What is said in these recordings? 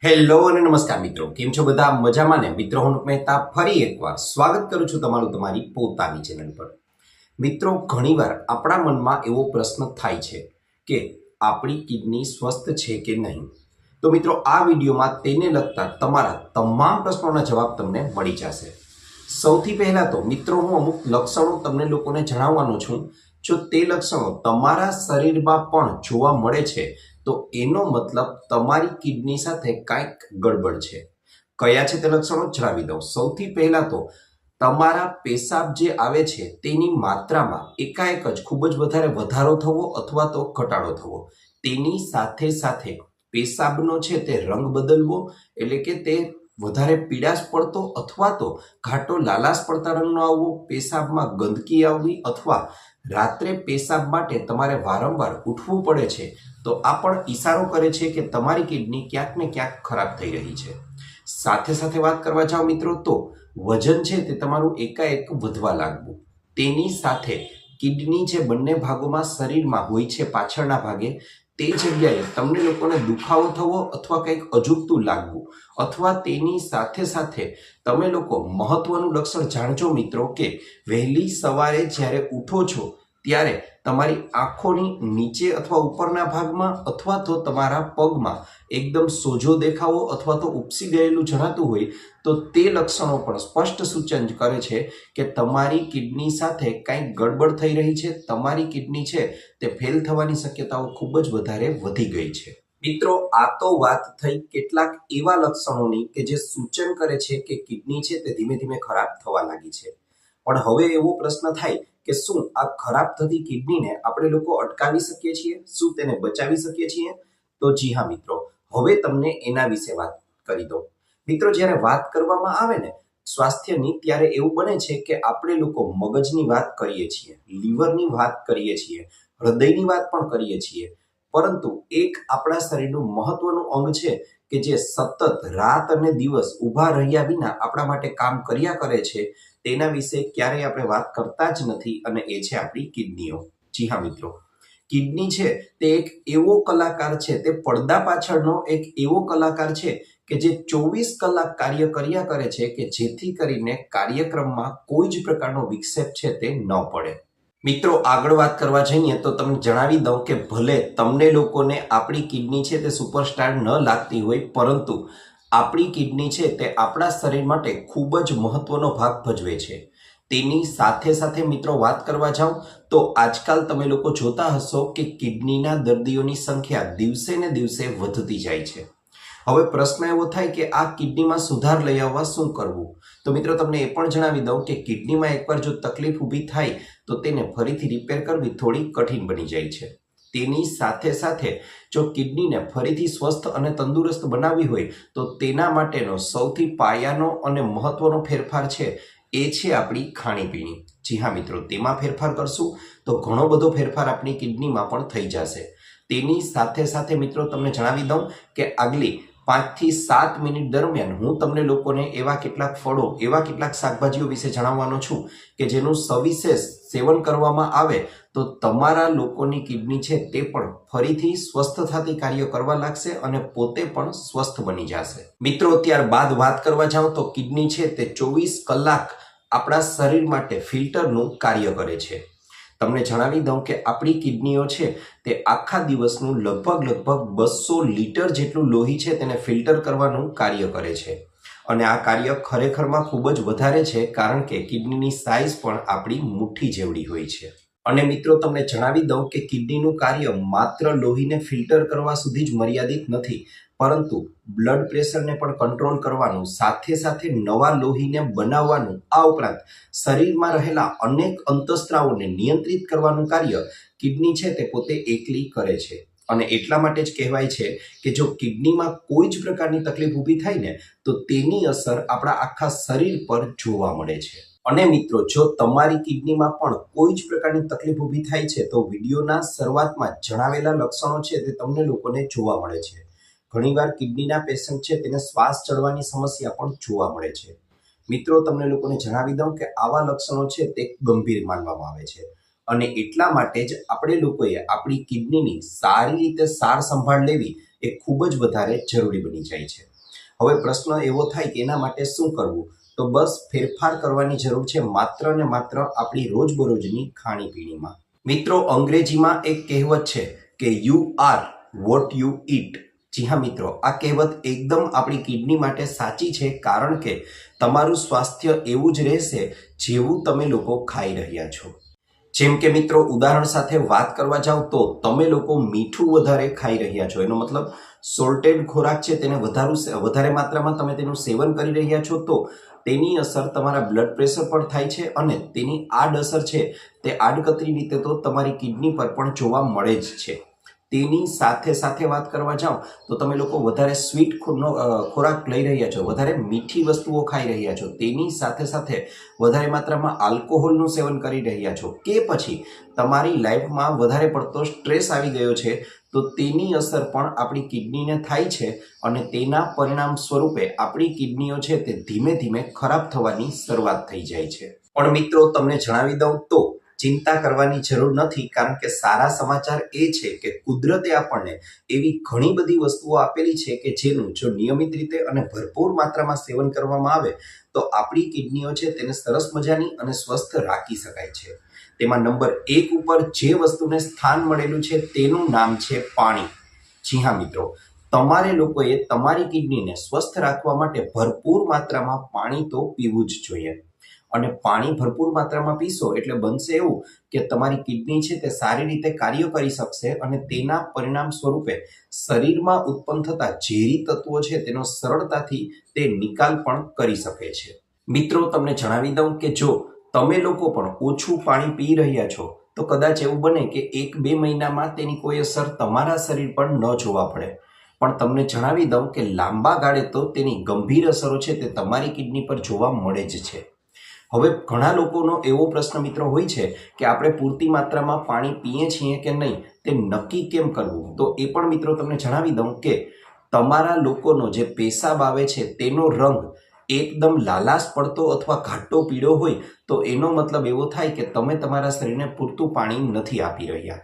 Hello અને નમસ્કાર મિત્રો, કેમ છો બધા? મજામાં ને? મિત્રો, હું મહેતા ફરી એકવાર સ્વાગત કરું છું તમારું તમારી પોતાની ચેનલ પર. મિત્રો, ઘણીવાર આપણા મનમાં એવો પ્રશ્ન થાય છે કે આપણી કિડની સ્વસ્થ છે કે નહીં. તો મિત્રો, આ વિડીયોમાં તેને લગતા તમારા તમામ પ્રશ્નોના જવાબ તમને મળી જશે. સૌથી પહેલા તો મિત્રો, હું અમુક લક્ષણો તમને લોકોને જણાવવાનો છું. જો તે લક્ષણો તમારા શરીરમાં પણ જોવા મળે છે તો એનો મતલબ તમારી કિડની સાથે કંઈક ગડબડ છે. કયા છે તે લક્ષણો જણાવી દઉં. સૌથી પહેલા તો તમારા પેશાબ જે આવે છે તેની માત્રામાં એકાએક જ ખૂબ જ વધારો થવો અથવા તો ઘટાડો થવો. તેની સાથે સાથે પેશાબનો છે તે રંગ બદલવો, એટલે કે તે વધારે પીળાશ પડતો અથવા તો ઘાટો લાલાશ પડતા રંગનો આવવો, પેશાબમાં ગંદકી આવવી અથવા રાત્રે પેશાબ માટે તમારે વારંવાર ઉઠવું પડે છે, તો આ પણ ઈશારો કરે છે કે તમારી કિડની ક્યાંક ને ક્યાંક ખરાબ થઈ રહી છે. સાથે સાથે વાત કરવા જાઓ મિત્રો, તો વજન છે તે તમારું એકાએક વધવા લાગવું. તેની સાથે કિડની જે બંને ભાગોમાં શરીરમાં હોય છે પાછળના ભાગે, તે જગ્યાએ તમને લોકોને દુખાવો થવો અથવા કંઈક અજુગતું લાગવું, અથવા તેની સાથે સાથે તમે લોકો મહત્વનું લક્ષણ જાણજો મિત્રો કે વહેલી સવારે જ્યારે ઉઠો છો ત્યારે તમારી આંખોની નીચે અથવા ઉપરના ભાગમાં અથવા તો તમારા પગમાં એકદમ સોજો દેખાવો અથવા તો ઉપસી ગયેલું જણાતું હોય તો તે લક્ષણો પણ સ્પષ્ટ સૂચન કરે છે કે તમારી કિડની સાથે કંઈક ગડબડ થઈ રહી છે. તમારી કિડની છે તે ફેલ થવાની શક્યતાઓ ખૂબ જ વધારે વધી ગઈ છે. મિત્રો, આ તો વાત થઈ કેટલાક એવા લક્ષણોની કે જે સૂચન કરે છે કે કિડની છે તે ધીમે ધીમે ખરાબ થવા લાગી છે. પણ હવે એવો પ્રશ્ન થાય કે શું આ ખરાબ થતી કિડનીને આપણે લોકો અટકાવી શકીએ છીએ? શું તેને બચાવી શકીએ છીએ? તો જી હા મિત્રો, હવે તમને એના વિશે વાત કરી દઉં. મિત્રો, જ્યારે વાત કરવામાં આવે ને સ્વાસ્થ્યની, ત્યારે એવું બને છે કે આપણે લોકો મગજની વાત કરીએ છીએ, લીવરની વાત કરીએ છીએ, હૃદયની વાત પણ કરીએ છીએ, પરંતુ એક આપણા શરીરનું મહત્વનું અંગ છે કે જે સતત રાત અને દિવસ ઊભા રહ્યા વિના આપણા માટે કામ કર્યા કરે છે, તેના વિશે ક્યારેય આપણે વાત કરતા જ નથી, અને એ છે આપણી કિડનીઓ. જી હા મિત્રો, કિડની છે તે એક એવો કલાકાર છે, તે પડદા પાછળનો એક એવો કલાકાર છે કે જે 24 કલાક કાર્ય કર્યા કરે છે કે જેથી કરીને કાર્યક્રમમાં કોઈ જ પ્રકારનો વિક્ષેપ છે તે ન પડે. મિત્રો, આગળ વાત કરવા જઈએ તો તમને જણાવી દઉં કે ભલે તમને લોકોને આપણી કિડની છે તે સુપરસ્ટાર ન લાગતી હોય, પરંતુ આપણી કિડની છે તે આપણા શરીર માટે ખૂબ જ મહત્વનો ભાગ ભજવે છે. તેની સાથે સાથે મિત્રો, વાત કરવા જાઉં તો આજકાલ તમે લોકો જોતા હશો કે કિડનીના દર્દીઓની સંખ્યા દિવસે ને દિવસે વધતી જાય છે. હવે પ્રશ્ન એવો થાય કે આ કિડનીમાં સુધાર લઈ આવવા શું કરવું? તો મિત્રો, તમને એ પણ જણાવી દઉં કે કિડનીમાં એકવાર જો તકલીફ ઊભી થાય તો તેને ફરીથી રિપેર કરવી થોડી કઠિન બની જાય છે. તેની સાથે સાથે જો કિડનીને ફરીથી સ્વસ્થ અને તંદુરસ્ત બનાવવી હોય તો તેના માટેનો સૌથી પાયાનો અને મહત્વનો ફેરફાર છે એ છે આપણી ખાણીપીણી. જી હા મિત્રો, તેમાં ફેરફાર કરશું તો ઘણો બધો ફેરફાર આપણી કિડનીમાં પણ થઈ જશે. તેની સાથે સાથે મિત્રો, તમને જણાવી દઉં કે આગલી 5 થી 7 મિનિટ દરમિયાન હું તમને લોકોને એવા કેટલાક ફળો, એવા કેટલાક શાકભાજીઓ વિશે જણાવવાનો છું કે જેનું સવિશેષ સેવન કરવામાં આવે તો તમારા લોકોની કિડની છે તે પણ ફરીથી સ્વસ્થ થતી કાર્ય કરવા લાગશે અને પોતે પણ સ્વસ્થ બની જશે. મિત્રો, ત્યારબાદ વાત કરવા જાઉં તો કિડની છે તે 24 કલાક આપણા શરીર માટે ફિલ્ટરનું કાર્ય કરે છે. તમને જણાવી દઉં કે આપણી કિડનીઓ છે તે આખા દિવસનું લગભગ 200 લીટર જેટલું લોહી છે તેને ફિલ્ટર કરવાનું કાર્ય કરે છે. અને આ કાર્ય ખરેખરમાં ખૂબ જ વધારે છે, કારણ કે કિડનીની સાઇઝ પણ આપણી મુઠ્ઠી જેવડી હોય છે. અને મિત્રો, તમને જણાવી દઉં કે કિડનીનું કાર્ય માત્ર લોહીને ફિલ્ટર કરવા સુધી જ મર્યાદિત નથી, પરંતુ બ્લડ પ્રેશરને પણ કંટ્રોલ કરવાનું, સાથે સાથે નવા લોહીને બનાવવાનું, આ ઉપરાંત શરીરમાં રહેલા અનેક અંતઃસ્ત્રાવોને નિયંત્રિત કરવાનું કાર્ય કિડની છે તે પોતે એકલી કરે છે. અને એટલા માટે જ કહેવાય છે કે જો કિડનીમાં કોઈ જ પ્રકારની તકલીફ ઊભી થાય ને તો તેની અસર આપણા આખા શરીર પર જોવા મળે છે. અને મિત્રો, જો તમારી કિડનીમાં પણ કોઈ જ પ્રકારની તકલીફ ઊભી થાય છે તો વિડીયોના શરૂઆતમાં જણાવેલા લક્ષણો છે તે તમને લોકોને જોવા મળે છે. ઘણીવાર કિડનીના પેશન્ટ છે તેને શ્વાસ ચડવાની સમસ્યા પણ જોવા મળે છે. મિત્રો, તમને લોકોને જણાવી દઉં કે આવા લક્ષણો છે તે ગંભીર માનવામાં આવે છે, અને એટલા માટે જ આપણે લોકોએ આપણી કિડનીની સારી રીતે સાર સંભાળ લેવી એ ખૂબ જ વધારે જરૂરી બની જાય છે. હવે પ્રશ્ન એવો થાય કે એના માટે શું કરવું? તો બસ ફેરફાર કરવાની જરૂર છે માત્ર ને માત્ર આપણી રોજબરોજની ખાણીપીણીમાં. મિત્રો, અંગ્રેજીમાં એક કહેવત છે કે you are what you eat. જી હા મિત્રો, આ કહેવત એકદમ આપણી કિડની માટે સાચી છે, કારણ કે તમારું સ્વાસ્થ્ય એવું જ રહેશે જેવું તમે લોકો ખાઈ રહ્યા છો. જેમ કે મિત્રો, ઉદાહરણ સાથે વાત કરવા જાવ તો તમે લોકો મીઠું વધારે ખાઈ રહ્યા છો, એનો મતલબ સોલ્ટેડ ખોરાક છે તેને વધારે માત્રામાં તમે તેનું સેવન કરી રહ્યા છો, તો તેની અસર તમારા બ્લડ પ્રેશર પર થાય છે અને તેની આડઅસર છે તે આડકતરી રીતે તો તમારી કિડની પર પણ જોવા મળે જ છે. તેની સાથે સાથે વાત કરવા જાઓ તો તમે લોકો વધારે સ્વીટ ખોરાક લઈ રહ્યા છો, વધારે મીઠી વસ્તુઓ ખાઈ રહ્યા છો, તેની સાથે સાથે વધારે માત્રામાં આલ્કોહોલનું સેવન કરી રહ્યા છો, કે પછી તમારી લાઈફમાં વધારે પડતો સ્ટ્રેસ આવી ગયો છે, તો તેની અસર પણ આપણી કિડનીને થાય છે અને તેના પરિણામ સ્વરૂપે આપણી કિડનીઓ છે તે ધીમે ધીમે ખરાબ થવાની શરૂઆત થઈ જાય છે. પણ મિત્રો, તમને જણાવી દઉં તો ચિંતા કરવાની જરૂર નથી, કારણ કે સારા સમાચાર એ છે કે કુદરતે આપણને એવી ઘણી બધી વસ્તુઓ આપેલી છે કે જેનું જો નિયમિત રીતે અને ભરપૂર માત્રામાં સેવન કરવામાં આવે તો આપણી કિડનીઓ છે તેને સરસ મજાની અને સ્વસ્થ રાખી શકાય છે. તેમાં નંબર 1 ઉપર જે વસ્તુને સ્થાન મળેલું છે તેનું નામ છે પાણી. જી હા મિત્રો, તમારે લોકોએ તમારી કિડનીને સ્વસ્થ રાખવા માટે ભરપૂર માત્રામાં પાણી તો પીવું જ જોઈએ. અને પાણી ભરપૂર માત્રામાં પીશો એટલે બનશે એવું કે તમારી કિડની છે તે સારી રીતે કાર્ય કરી શકશે અને તેના પરિણામ સ્વરૂપે શરીરમાં ઉત્પન્ન થતા ઝેરી તત્વો છે તેનો સરળતાથી તે નિકાલ પણ કરી શકે છે. મિત્રો, તમને જણાવી દઉં કે જો તમે લોકો પણ ઓછું પાણી પી રહ્યા છો તો કદાચ એવું બને કે 1-2 મહિનામાં તેની કોઈ અસર તમારા શરીર પર ન જોવા પડે, પણ તમને જણાવી દઉં કે લાંબા ગાળે તો તેની ગંભીર અસરો છે તે તમારી કિડની પર જોવા મળે જ છે. હવે ઘણા લોકોનો એવો પ્રશ્ન મિત્રો હોય છે કે આપણે પૂરતી માત્રામાં પાણી પીએ છીએ કે નહીં તે નક્કી કેમ કરવું? તો એ પણ મિત્રો તમને જણાવી દઉં કે તમારા લોકોનો જે પેશાબ આવે છે તેનો રંગ એકદમ લાલાશ પડતો અથવા ઘાટો પીળો હોય તો એનો મતલબ એવો થાય કે તમે તમારા શરીરને પૂરતું પાણી નથી આપી રહ્યા.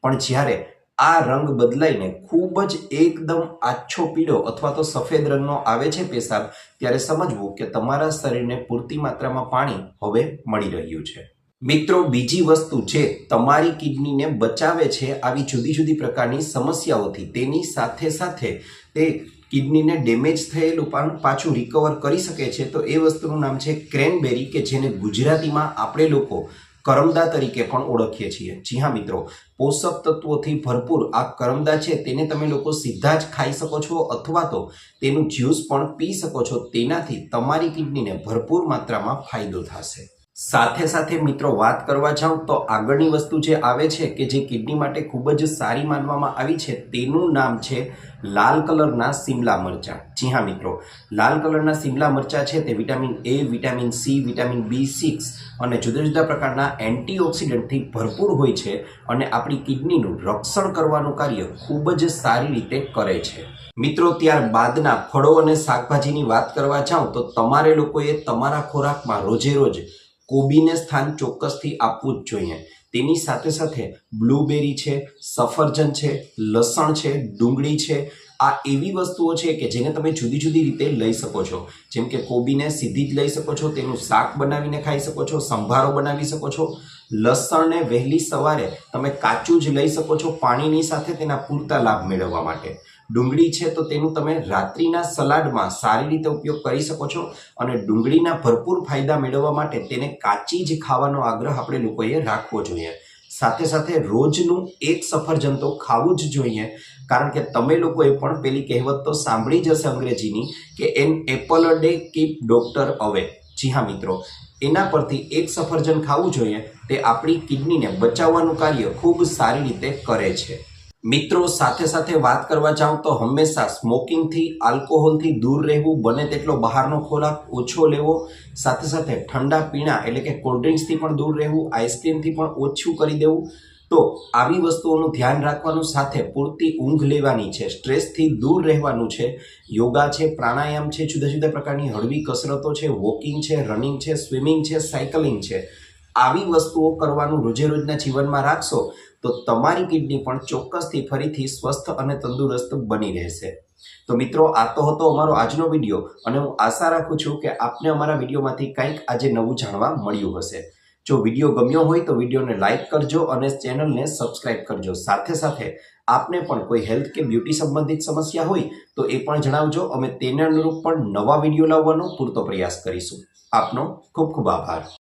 પણ જ્યારે આ રંગ બદલાઈને ખૂબ જ એકદમ આછો પીળો અથવા તો સફેદ રંગનો આવે છે પેશાબ, ત્યારે સમજવું કે તમારા શરીરને પૂરતી માત્રામાં પાણી હવે મળી રહ્યું છે. મિત્રો, બીજી વસ્તુ જે તમારી કિડનીને બચાવે છે આવી જુદી જુદી પ્રકારની સમસ્યાઓથી, તેની સાથે સાથે તે કિડનીને ડેમેજ થયેલું પણ પાછું રિકવર કરી શકે છે, તો એ વસ્તુનું નામ છે ક્રેનબેરી, કે જેને ગુજરાતીમાં આપણે લોકો કરમદા તરીકે પણ ઓળખીએ છીએ. જી હા મિત્રો, પોષક તત્વોથી ભરપૂર આ કરમદા છે તેને તમે લોકો સીધા જ ખાઈ શકો છો અથવા તો તેનું જ્યુસ પણ પી શકો છો. તેનાથી તમારી કિડનીને ભરપૂર માત્રામાં ફાયદો થશે. સાથે સાથે મિત્રો, વાત કરવા જાઉં તો આગળની વસ્તુ જે આવે છે કે જે કિડની માટે ખૂબ જ સારી માનવામાં આવી છે, તેનું નામ છે લાલ કલરના સિમલા મરચાં. જી હા મિત્રો, લાલ કલરના સિમલા મરચાં છે તે vitamin A, vitamin C, vitamin B6 અને જુદા જુદા પ્રકારના એન્ટીઓક્સિડન્ટથી ભરપૂર હોય છે અને આપણી કિડનીનું રક્ષણ કરવાનું કાર્ય ખૂબ જ સારી રીતે કરે છે. મિત્રો, ત્યારબાદના ફળો અને શાકભાજીની વાત કરવા જાઉં તો તમારે લોકોએ તમારા ખોરાકમાં રોજે રોજ કોબીને સ્થાન ચોક્કસથી આપવું જ જોઈએ. તેની સાથે સાથે બ્લુબેરી છે, સફરજન છે, લસણ છે, ડુંગળી છે, આ એવી વસ્તુઓ છે કે જેને તમે જુદી જુદી રીતે લઈ શકો છો. જેમ કે કોબીને સીધી જ લઈ શકો છો, તેનું શાક બનાવીને ખાઈ શકો છો, સંભારો બનાવી શકો છો. લસણને વહેલી સવારે તમે કાચું જ લઈ શકો છો પાણીની સાથે તેના પૂરતા લાભ મેળવવા માટે. ડુંગળી છે તો તેનું તમે રાત્રિના સલાડમાં સારી રીતે ઉપયોગ કરી શકો છો અને ડુંગળીના ભરપૂર ફાયદા મેળવવા માટે તેને કાચી જ ખાવાનો આગ્રહ આપણે લોકોએ રાખવો જોઈએ. સાથે સાથે રોજનું એક સફરજન તો ખાવું જ જોઈએ, કારણ કે તમે લોકોએ પણ પેલી કહેવત તો સાંભળી જ હશે અંગ્રેજીની કે an apple a day keep doctor અવે. જી હા મિત્રો, એના પરથી એક સફરજન ખાવું જોઈએ. તે આપણી કિડનીને બચાવવાનું કાર્ય ખૂબ સારી રીતે કરે છે. મિત્રો, સાથે સાથે વાત કરવા જાઉં તો હંમેશા સ્મોકિંગથી, આલ્કોહોલથી દૂર રહેવું, બને તેટલો બહારનો ખોરાક ઓછો લેવો. સાથે સાથે ઠંડા પીણા એટલે કે કોલ્ડ ડ્રિંક્સથી પણ દૂર રહેવું, આઈસ્ક્રીમથી પણ ઓછું કરી દેવું. તો આવી વસ્તુઓનું ધ્યાન રાખવાનું, સાથે પૂરતી ઊંઘ લેવાની છે, સ્ટ્રેસથી દૂર રહેવાનું છે, યોગા છે, પ્રાણાયામ છે, જુદા જુદા પ્રકારની હળવી કસરતો છે, વોકિંગ છે, રનિંગ છે, સ્વિમિંગ છે, સાયકલિંગ છે, આવી વસ્તુઓ કરવાનું રોજે રોજના જીવનમાં રાખશો તો તમારી કિડની પણ ચોક્કસથી ફરીથી સ્વસ્થ અને તંદુરસ્ત બની રહેશે. તો મિત્રો, આ તો હતો અમારો આજનો વિડીયો અને હું આશા રાખું છું કે આપને અમારા વિડીયોમાંથી કંઈક આજે નવું જાણવા મળ્યું હશે. જો વિડીયો ગમ્યો હોય તો વિડીયોને લાઇક કરજો અને ચેનલને સબસ્ક્રાઇબ કરજો. સાથે સાથે આપને પણ કોઈ હેલ્થ કે બ્યુટી સંબંધિત સમસ્યા હોય તો એ પણ જણાવજો. અમે તેને અનુરૂપ પણ નવા વિડીયો લાવવાનો પૂરતો પ્રયાસ કરીશું. આપનો ખૂબ ખૂબ આભાર.